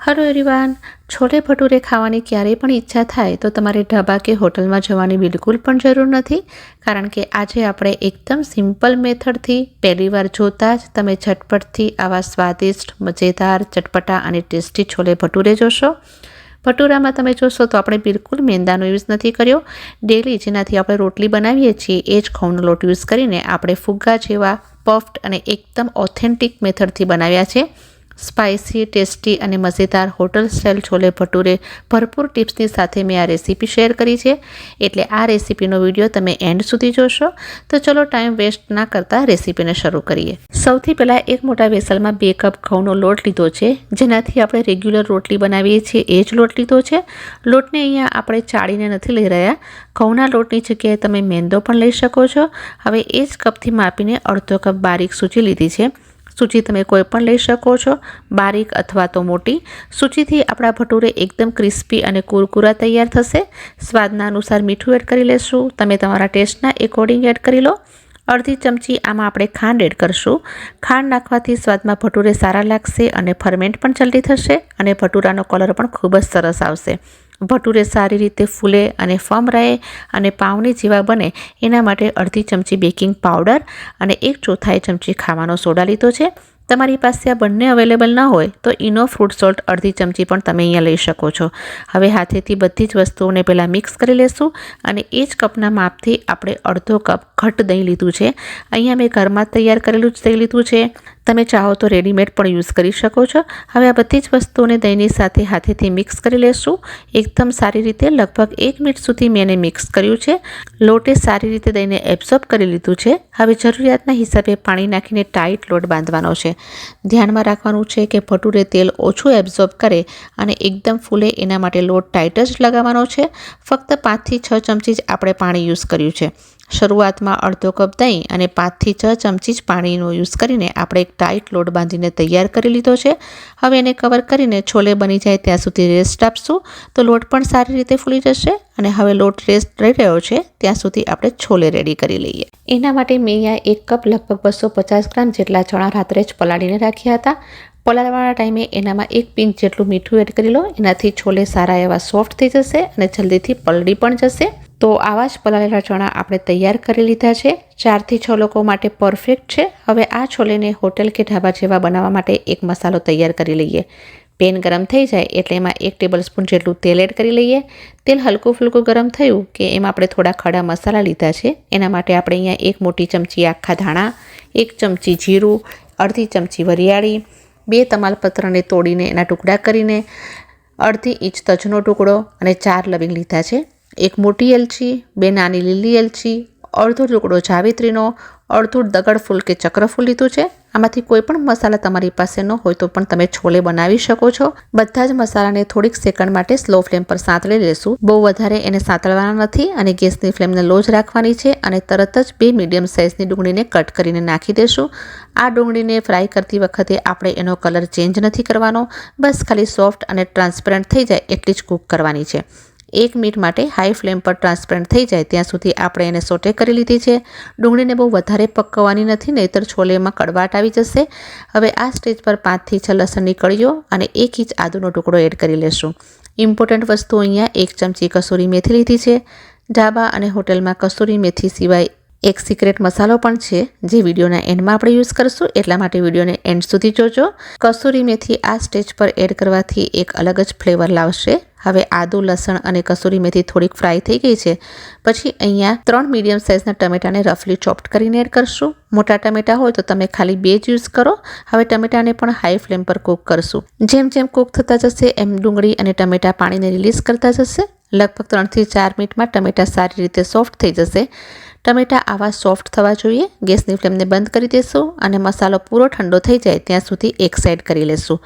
Hello everyone, chole bhature ખાવાની ક્યારેય પણ ઈચ્છા થાય તો તમારે ઢાબા કે હોટલમાં જવાની બિલકુલ પણ જરૂર નથી, કારણ કે આજે આપણે એકદમ સિમ્પલ મેથડથી પહેલીવાર જોતાં જ તમે ઝટપટથી આવા સ્વાદિષ્ટ, મજેદાર, ચટપટા અને ટેસ્ટી છોલે ભટુરે જોશો. ભટુરામાં તમે જોશો તો આપણે બિલકુલ મેંદાનો યુઝ નથી કર્યો. ડેલી જેનાથી આપણે રોટલી બનાવીએ છીએ એ જ ઘઉંનો લોટ યુઝ કરીને આપણે ફુગ્ગા જેવા પફ્ડ અને એકદમ ઓથેન્ટિક મેથડથી બનાવ્યા છે. સ્પાઇસી, ટેસ્ટી અને મજેદાર હોટલ સ્ટાઇલ છોલે ભટુરે ભરપૂર ટિપ્સની સાથે મેં આ રેસીપી શેર કરી છે, એટલે આ રેસીપીનો વિડીયો તમે એન્ડ સુધી જોશો. તો ચલો ટાઈમ વેસ્ટ ના કરતાં રેસીપીને શરૂ કરીએ. સૌથી પહેલાં એક મોટા વેસલમાં 2 કપ ઘઉંનો લોટ લીધો છે, જેનાથી આપણે રેગ્યુલર રોટલી બનાવીએ છીએ એ જ લોટ લીધો છે. લોટને અહીંયા આપણે ચાળીને નથી લઈ રહ્યા. ઘઉંના લોટની જગ્યાએ તમે મેંદો પણ લઈ શકો છો. હવે એ જ કપથી માપીને અડધો કપ બારીક સૂજી લીધી છે. સૂજી તમે કોઈ પણ લઈ શકો છો, બારીક અથવા તો મોટી. સૂજીથી આપણા ભટુરે એકદમ ક્રિસ્પી અને કુરકુરા તૈયાર થશે. સ્વાદના અનુસાર મીઠું એડ કરી લેશું. તમે તમારા ટેસ્ટના એકોર્ડિંગ એડ કરી લો. અડધી ચમચી આમાં આપણે ખાંડ એડ કરશું. ખાંડ નાખવાથી સ્વાદમાં ભટુરે સારા લાગશે અને ફરમેન્ટ પણ જલ્દી થશે અને ભટુરાનો કલર પણ ખૂબ જ સરસ આવશે. ભટુરે સારી રીતે ફૂલે અને ફર્મ રહે અને પાવની જેવા બને એના માટે અડધી ચમચી બેકિંગ પાવડર અને 1/4 ચમચી ખાવાનો સોડા લીધો છે. તમારી પાસે આ બંને અવેલેબલ ન હોય તો ઇનો ફ્રૂટ સોલ્ટ અડધી ચમચી પણ તમે અહીંયા લઈ શકો છો. હવે હાથેથી બધી જ વસ્તુઓને પહેલાં મિક્સ કરી લેશું અને એ જ કપના માપથી આપણે અડધો કપ ઘટ્ટ દહીં લીધું છે. અહીંયા મેં ઘરમાં તૈયાર કરેલું જ દહીં લીધું છે. તમે ચાહો તો રેડીમેડ પણ યુઝ કરી શકો છો. હવે આ બધી જ વસ્તુઓને દહીંની સાથે હાથેથી મિક્સ કરી લેશું એકદમ સારી રીતે. લગભગ 1 મિનિટ સુધી મેં એને મિક્સ કર્યું છે. લોટે સારી રીતે દહીંને એબ્સોર્બ કરી લીધું છે. હવે જરૂરિયાતના હિસાબે પાણી નાખીને ટાઈટ લોટ બાંધવાનો છે. ધ્યાનમાં રાખવાનું છે કે ભટુરે તેલ ઓછું એબ્ઝોર્બ કરે અને એકદમ ફૂલે એના માટે લોટ ટાઈટ જ લગાવવાનો છે. ફક્ત 5 થી 6 ચમચી જ આપણે પાણી યુઝ કર્યું છે. શરૂઆતમાં અડધો કપ દહીં અને 5 થી 6 ચમચી જ પાણીનો યુઝ કરીને આપણે એક ટાઈટ લોટ બાંધીને તૈયાર કરી લીધો છે. હવે એને કવર કરીને છોલે બની જાય ત્યાં સુધી રેસ્ટ આપશું તો લોટ પણ સારી રીતે ફૂલી જશે. અને હવે લોટ રેસ્ટ રહી રહ્યો છે ત્યાં સુધી આપણે છોલે રેડી કરી લઈએ. એના માટે મેં અહીંયા 1 કપ લગભગ 250 ગ્રામ જેટલા ચણા રાત્રે જ પલાળીને રાખ્યા હતા. પલાળવાના ટાઈમે એનામાં 1 પિંચ જેટલું મીઠું એડ કરી લો. એનાથી છોલે સારા એવા સોફ્ટ થઈ જશે અને જલ્દીથી પલળી પણ જશે. તો આવા જ પલાળેલા ચણા આપણે તૈયાર કરી લીધા છે. 4 થી 6 લોકો માટે પરફેક્ટ છે. હવે આ છોલેને હોટેલ કે ઢાબા જેવા બનાવવા માટે એક મસાલો તૈયાર કરી લઈએ. પેન ગરમ થઈ જાય એટલે એમાં 1 ટેબલસ્પૂન જેટલું તેલ એડ કરી લઈએ. તેલ હલકું ફૂલકું ગરમ થયું કે એમાં આપણે થોડા ખડા મસાલા લીધા છે. એના માટે આપણે અહીંયા 1 મોટી ચમચી આખા ધાણા, 1 ચમચી જીરું, અડધી ચમચી વરિયાળી, 2 તમાલપત્રને તોડીને એના ટુકડા કરીને, અડધી ઇંચ તજનો ટુકડો અને 4 લવિંગ લીધા છે. 1 મોટી એલચી, 2 નાની લીલી એલચી, અડધો ટુકડો જાવિત્રીનો, અડધું દગડફૂલ કે ચક્રફૂલ લીધું છે. આમાંથી કોઈ પણ મસાલા તમારી પાસે ન હોય તો પણ તમે છોલે બનાવી શકો છો. બધા જ મસાલાને થોડીક સેકન્ડ માટે સ્લો ફ્લેમ પર સાંતળી લેશું. બહુ વધારે એને સાંતળવાના નથી અને ગેસની ફ્લેમને લો જ રાખવાની છે. અને તરત જ 2 મીડિયમ સાઇઝની ડુંગળીને કટ કરીને નાખી દેશું. આ ડુંગળીને ફ્રાય કરતી વખતે આપણે એનો કલર ચેન્જ નથી કરવાનો, બસ ખાલી સોફ્ટ અને ટ્રાન્સપરન્ટ થઈ જાય એટલી જ કૂક કરવાની છે. 1 મિનિટ માટે હાઈ ફ્લેમ પર ટ્રાન્સપરન્ટ થઈ જાય ત્યાં સુધી આપણે એને સોટે કરી લીધી છે. ડુંગળીને બહુ વધારે પકવવાની નથી, નહીંતર છોલેમાં કડવાટ આવી જશે. હવે આ સ્ટેજ પર 5 થી 6 લસણની કળીઓ અને 1 ઇંચ આદુનો ટુકડો એડ કરી લેશું. ઇમ્પોર્ટન્ટ વસ્તુ અહીંયા 1 ચમચી કસૂરી મેથી લીધી છે. ઢાબા અને હોટલમાં કસૂરી મેથી સિવાય એક સિક્રેટ મસાલો પણ છે જે વિડીયોના એન્ડમાં આપણે યુઝ કરશું, એટલા માટે વિડીયોને એન્ડ સુધી જોજો. કસૂરી મેથી આ સ્ટેજ પર એડ કરવાથી એક અલગ જ ફ્લેવર લાવશે. હવે આદુ, લસણ અને કસૂરી મેથી થોડીક ફ્રાય થઈ ગઈ છે. પછી અહીંયા 3 મીડિયમ સાઇઝના ટમેટાને રફલી ચોપ્ડ કરીને એડ કરશું. મોટા ટમેટા હોય તો તમે ખાલી 2 જ યુઝ કરો. હવે ટમેટાને પણ હાઈ ફ્લેમ પર કૂક કરશું. જેમ જેમ કૂક થતા જશે એમ ડુંગળી અને ટમેટા પાણીને રિલીઝ કરતા જશે. લગભગ 3 થી 4 મિનિટમાં ટમેટા સારી રીતે સોફ્ટ થઈ જશે. ટમેટા આવા સોફ્ટ થવા જોઈએ. ગેસની ફ્લેમને બંધ કરી દેશું અને મસાલો પૂરો ઠંડો થઈ જાય ત્યાં સુધી એક સાઈડ કરી લેશું.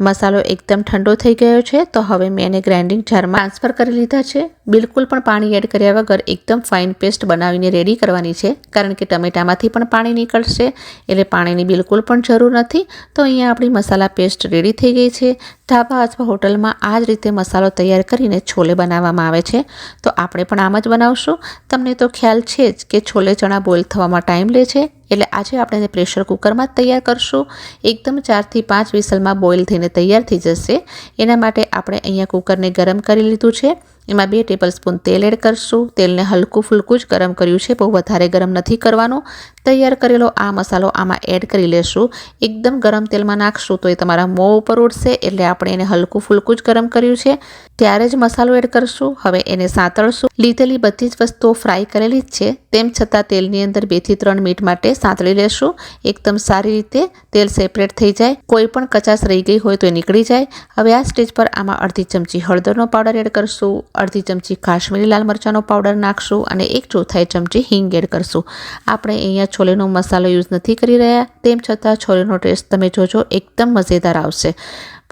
મસાલો એકદમ ઠંડો થઈ ગયો છે તો હવે મેં એને ગ્રાઇન્ડિંગ જારમાં ટ્રાન્સફર કરી લીધા છે. બિલકુલ પણ પાણી એડ કર્યા વગર એકદમ ફાઇન પેસ્ટ બનાવીને રેડી કરવાની છે, કારણ કે ટમેટામાંથી પણ પાણી નીકળશે એટલે પાણીની બિલકુલ પણ જરૂર નથી. તો અહીંયા આપણી મસાલા પેસ્ટ રેડી થઈ ગઈ છે. ઢાબા અથવા હોટલમાં આ જ રીતે મસાલો તૈયાર કરીને છોલે બનાવવામાં આવે છે, તો આપણે પણ આમ જ બનાવશું. તમને તો ખ્યાલ છે જ કે છોલે ચણા બોઇલ થવામાં ટાઈમ લે છે, એટલે આજે આપણે એને પ્રેશર કુકરમાં જ તૈયાર કરશું. એકદમ 4 થી 5 વિસલમાં બોઇલ થઈને તૈયાર થઈ જશે. એના માટે આપણે અહીંયા કુકરને ગરમ કરી લીધું છે. એમાં 2 ટેબલસ્પૂન તેલ એડ કરશું. તેલને હલકું ફૂલકું જ ગરમ કર્યું છે, બહુ વધારે ગરમ નથી કરવાનું. તૈયાર કરેલો આ મસાલો આમાં એડ કરી લેશું. એકદમ ગરમ તેલમાં નાખશું તો એ તમારા મોં ઉપર ઉડશે, એટલે આપણે એને હલકું ફૂલકું જ ગરમ કર્યું છે ત્યારે જ મસાલો એડ કરશું. હવે એને સાંતળશું. લીધેલી બધી જ વસ્તુઓ ફ્રાય કરેલી જ છે, તેમ છતાં તેલની અંદર 2 થી 3 મિનિટ માટે સાંતળી લેશું. એકદમ સારી રીતે તેલ સેપરેટ થઈ જાય, કોઈ પણ કચાશ રહી ગઈ હોય તો એ નીકળી જાય. હવે આ સ્ટેજ પર આમાં અડધી ચમચી હળદરનો પાવડર એડ કરશું, અડધી ચમચી કાશ્મીરી લાલ મરચાંનો પાવડર નાખશું અને 1/4 ચમચી હિંગ એડ કરશું. આપણે અહીંયા છોલેનો મસાલો યુઝ નથી કરી રહ્યા, તેમ છતાં છોલેનો ટેસ્ટ તમે જોજો એકદમ મજેદાર આવશે.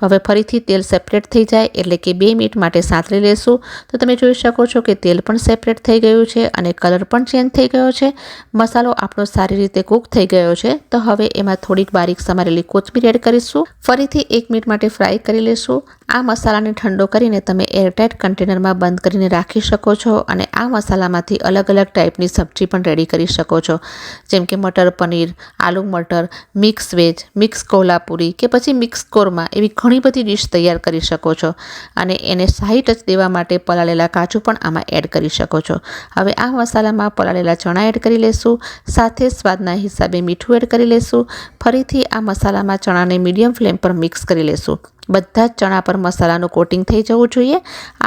હવે ફરીથી તેલ સેપરેટ થઈ જાય એટલે કે 2 મિનિટ માટે સાંતળી લેશું. તો તમે જોઈ શકો છો કે તેલ પણ સેપરેટ થઈ ગયું છે અને કલર પણ ચેન્જ થઈ ગયો છે. મસાલો આપણો સારી રીતે કૂક થઈ ગયો છે. તો હવે એમાં થોડીક બારીક સમારેલી કોથમીર એડ કરીશું. ફરીથી 1 મિનિટ માટે ફ્રાય કરી લેશું. આ મસાલાને ઠંડો કરીને તમે એરટાઇટ કન્ટેનરમાં બંધ કરીને રાખી શકો છો અને આ મસાલામાંથી અલગ અલગ ટાઈપની સબ્જી પણ રેડી કરી શકો છો, જેમ કે મટર પનીર, આલુ મટર, મિક્સ વેજ, મિક્સ કોલ્હાપુરી કે પછી મિક્સ કોરમા, એવી ઘણી બધી ડીશ તૈયાર કરી શકો છો. અને એને શાહી ટચ દેવા માટે પલાળેલા કાજુ પણ આમાં એડ કરી શકો છો. હવે આ મસાલામાં પલાળેલા ચણા એડ કરી લેશું. સાથે સ્વાદના હિસાબે મીઠું એડ કરી લેશું. ફરીથી આ મસાલામાં ચણાને મીડિયમ ફ્લેમ પર મિક્સ કરી લેશું. બધા જ ચણા પર મસાલાનું કોટિંગ થઈ જવું જોઈએ.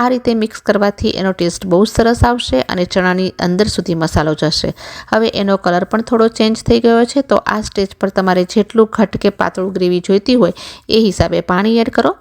આ રીતે મિક્સ કરવાથી એનો ટેસ્ટ બહુ સરસ આવશે અને ચણાની અંદર સુધી મસાલો જશે. હવે એનો કલર પણ થોડો ચેન્જ થઈ ગયો છે, તો આ સ્ટેજ પર તમારે જેટલું ઘટ કે પાતળું ગ્રેવી જોઈતી હોય એ હિસાબે પાણી એડ કરો.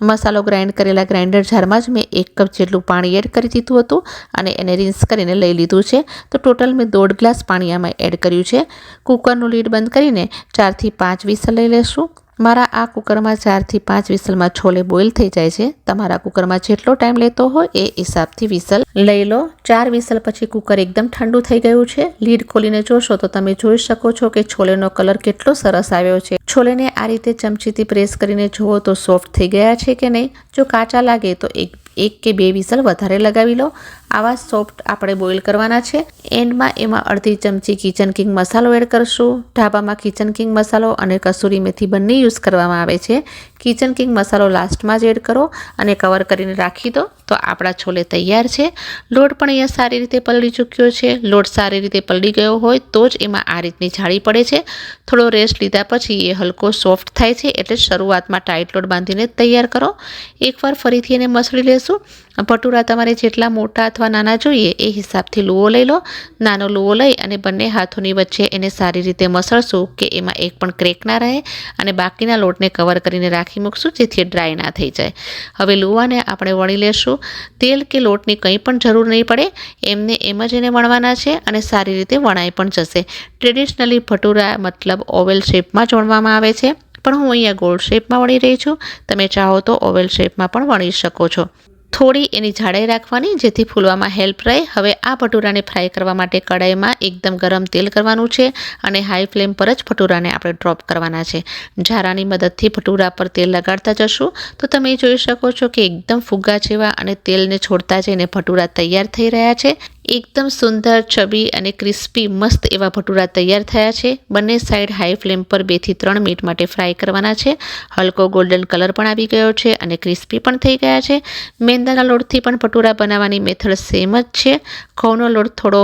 મસાલો ગ્રાઇન્ડ કરેલા ગ્રાઇન્ડર જારમાં જ મેં 1 કપ જેટલું પાણી એડ કરી દીધું હતું અને એને રિન્સ કરીને લઈ લીધું છે. તો ટોટલ મેં 1.5 ગ્લાસ પાણી આમાં એડ કર્યું છે. કુકરનું લીડ બંધ કરીને 4 થી 5 વિસલ લઈ લેશું. મારા આ કુકરમાં 4 થી 5 વિસલમાં છોલે બોઇલ થઈ જાય છે. તમારા કુકરમાં જેટલો ટાઈમ લેતો હોય એ હિસાબથી વિસલ લઈ લો. 4 વિસલ પછી કુકર એકદમ ઠંડુ થઈ ગયું છે. લીડ ખોલીને જોશો તો તમે જોઈ શકો છો કે છોલેનો કલર કેટલો સરસ આવ્યો છે. છોલેને આ રીતે ચમચીથી પ્રેસ કરીને જુઓ તો સોફ્ટ થઈ ગયા છે કે નહીં. જો કાચા લાગે તો એક કે 2 વિસલ વધારે લગાવી લો. આવા સોફ્ટ આપણે બોઇલ કરવાના છે. એન્ડમાં એમાં અડધી ચમચી કિચન કિંગ મસાલો એડ કરશું. ઢાબામાં કિચન કિંગ મસાલો અને કસૂરી મેથી બંને યુઝ કરવામાં આવે છે. કિચન કિંગ મસાલો લાસ્ટમાં જ એડ કરો અને કવર કરીને રાખી દો તો આપણા છોલે તૈયાર છે. લોટ પણ અહીંયા સારી રીતે પલળી ચૂક્યો છે. લોટ સારી રીતે પલળી ગયો હોય તો જ એમાં આ રીતની જાળી પડે છે. થોડો રેસ્ટ લીધા પછી એ હલકો સોફ્ટ થાય છે, એટલે શરૂઆતમાં ટાઈટ લોટ બાંધીને તૈયાર કરો. એકવાર ફરીથી એને મસળી લેશું. ભટુરા તમારે જેટલા મોટા અથવા નાના જોઈએ એ હિસાબથી લુઓ લઈ લો. નાનો લુઓ લઈ અને બંને હાથોની વચ્ચે એને સારી રીતે મસળશું કે એમાં એક પણ ક્રેક ના રહે અને બાકીના લોટને કવર કરીને રાખી મૂકશું જેથી ડ્રાય ના થઈ જાય. હવે લુવાને આપણે વણી લેશું. તેલ કે લોટની કંઈ પણ જરૂર નહીં પડે, એમને એમ જ એને વણવાના છે અને સારી રીતે વણાઈ પણ જશે. ટ્રેડિશનલી ભટુરા મતલબ ઓવેલ શેપમાં જ વણવામાં આવે છે, પણ હું અહીંયા ગોળ શેપમાં વણી રહી છું. તમે ચાહો તો ઓવેલ શેપમાં પણ વણી શકો છો. થોડી એની જાડાઈ રાખવાની જેથી ફૂલવામાં હેલ્પ રહે. હવે આ ભટુરાને ફ્રાય કરવા માટે કડાઈમાં એકદમ ગરમ તેલ કરવાનું છે અને હાઈ ફ્લેમ પર જ ભટુરાને આપણે ડ્રોપ કરવાના છે. ઝારાની મદદથી ભટુરા પર તેલ લગાડતા જશું તો તમે જોઈ શકો છો કે એકદમ ફુગ્ગા જેવા અને તેલને છોડતા જઈને ભટુરા તૈયાર થઈ રહ્યા છે. એકદમ સુંદર, ચબી અને ક્રિસ્પી મસ્ત એવા ભટુરા તૈયાર થયા છે. બંને સાઈડ હાઈ ફ્લેમ પર 2 થી 3 મિનિટ માટે ફ્રાય કરવાના છે. હલકો ગોલ્ડન કલર પણ આવી ગયો છે અને ક્રિસ્પી પણ થઈ ગયા છે. મેંદાના લોટથી પણ ભટુરા બનાવવાની મેથડ સેમ જ છે. ઘઉંનો લોટ થોડો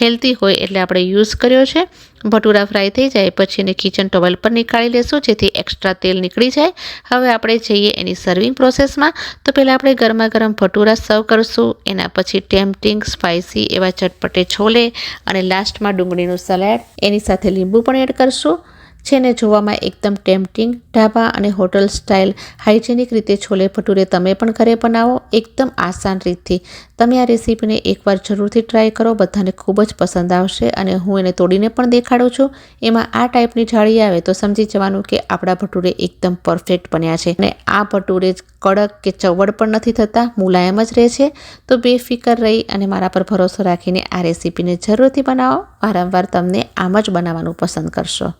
હેલ્ધી હોય એટલે આપણે યુઝ કર્યો છે. ભટુરા ફ્રાય થઈ જાય પછી એને કિચન ટોવેલ પર નીકાળી લેશું જેથી એક્સ્ટ્રા તેલ નીકળી જાય. હવે આપણે જઈએ એની સર્વિંગ પ્રોસેસમાં. તો પહેલાં આપણે ગરમા ગરમ ભટુરા સર્વ કરશું. એના પછી ટેમ્પટિંગ સ્પાઇસી એવા ચટપટે છોલે અને લાસ્ટમાં ડુંગળીનું સલાડ, એની સાથે લીંબુ પણ એડ કરશું. જેને જોવામાં એકદમ ટેમ્પટિંગ, ઢાબા અને હોટલ સ્ટાઇલ હાઇજેનિક રીતે છોલે ભટુરે તમે પણ ઘરે બનાવો એકદમ આસાન રીતથી. તમે આ રેસીપીને એકવાર જરૂરથી ટ્રાય કરો. બધાને ખૂબ જ પસંદ આવશે અને હું એને તોડીને પણ દેખાડું છું. એમાં આ ટાઈપની જાળી આવે તો સમજી જવાનું કે આપણા ભટુરે એકદમ પરફેક્ટ બન્યા છે. અને આ ભટુરે કડક કે ચવડ પણ નથી થતા, મુલાયમ જ રહે છે. તો બેફિકર રહી અને મારા પર ભરોસો રાખીને આ રેસીપીને જરૂરથી બનાવો. વારંવાર તમને આમ જ બનાવવાનું પસંદ કરશો.